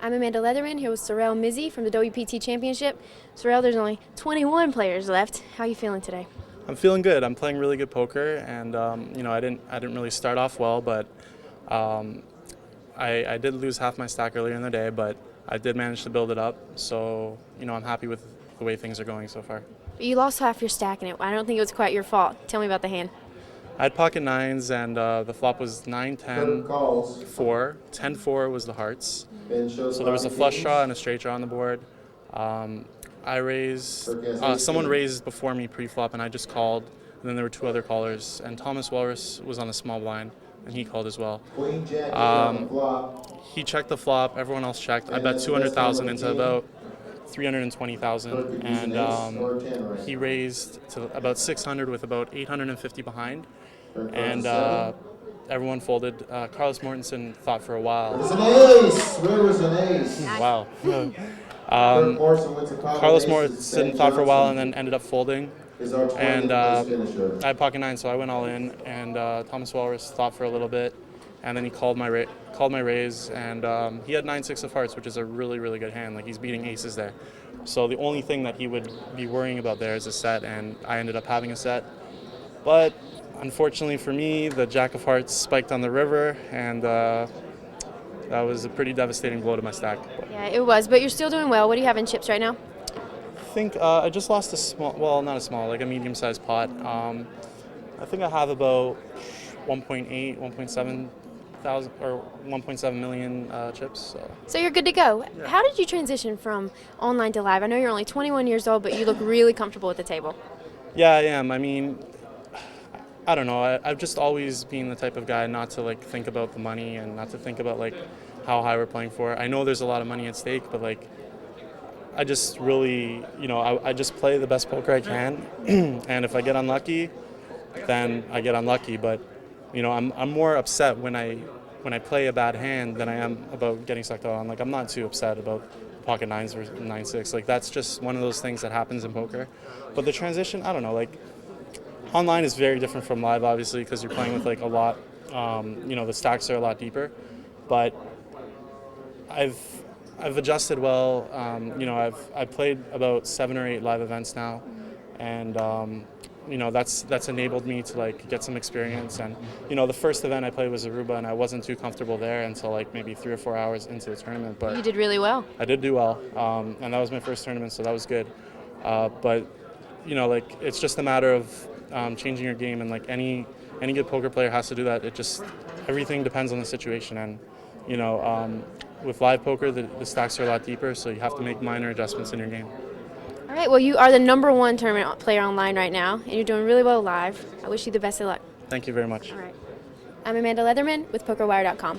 I'm Amanda Leatherman here with Sorel Mizzi from the WPT Championship. Sorel, there's only 21 players left. How are you feeling today? I'm feeling good. I'm playing really good poker, and I didn't really start off well, but um, I did lose half my stack earlier in the day, but I did manage to build it up. So I'm happy with the way things are going so far. You lost half your stack in it. I don't think it was quite your fault. Tell me about the hand. I had pocket nines, and the flop was 9, 10, 4. 10, 4 was the hearts. So there was a flush draw and a straight draw on the board. Um, I raised, someone raised before me pre-flop, and I just called. And then there were two other callers, and Thomas Walrus was on a small blind, and he called as well. He checked the flop. Everyone else checked. I bet 200,000 into about 320,000, and he raised to about 600 with about 850 behind, and everyone folded. Carlos Mortensen thought for a while. It's an ace. River's an ace. Wow. Carlos Mortensen thought for a while and then ended up folding. And I had pocket nine, so I went all in. And Thomas Walrus thought for a little bit, and then he called my raise, and he had 9-6 of hearts, which is a really, really good hand. Like, he's beating aces there. So the only thing that he would be worrying about there is a set, and I ended up having a set. But unfortunately for me, the Jack of Hearts spiked on the river, and that was a pretty devastating blow to my stack. Yeah, it was, but you're still doing well. What do you have in chips right now? I think I just lost a small, well, not a small, like a medium-sized pot. I think I have about 1.8, 1.7 thousand or 1.7 million chips. So you're good to go. Yeah. How did you transition from online to live? I know you're only 21 years old, but you look really comfortable at the table. Yeah, I am. I mean, I don't know. I've just always been the type of guy not to like think about the money and not to think about like how high we're playing for. I know there's a lot of money at stake, but like I just really, I just play the best poker I can, and if I get unlucky, then I get unlucky. But I'm more upset when I play a bad hand than I am about getting sucked out on. Like, I'm not too upset about pocket nines versus 9-6. Like, that's just one of those things that happens in poker. But the transition, I don't know. Like, online is very different from live, obviously, because you're playing with like a lot. The stacks are a lot deeper. But I've adjusted well. I've played about 7 or 8 live events now, and that's enabled me to like get some experience. And the first event I played was Aruba, and I wasn't too comfortable there until like maybe 3 or 4 hours into the tournament. But You did really well. I did do well, and that was my first tournament, so that was good. But it's just a matter of changing your game, and like any good poker player has to do that. Everything depends on the situation, and with live poker, the stacks are a lot deeper, so you have to make minor adjustments in your game. All right, well, you are the #1 tournament player online right now, and you're doing really well live. I wish you the best of luck. Thank you very much. All right. I'm Amanda Leatherman with pokerwire.com.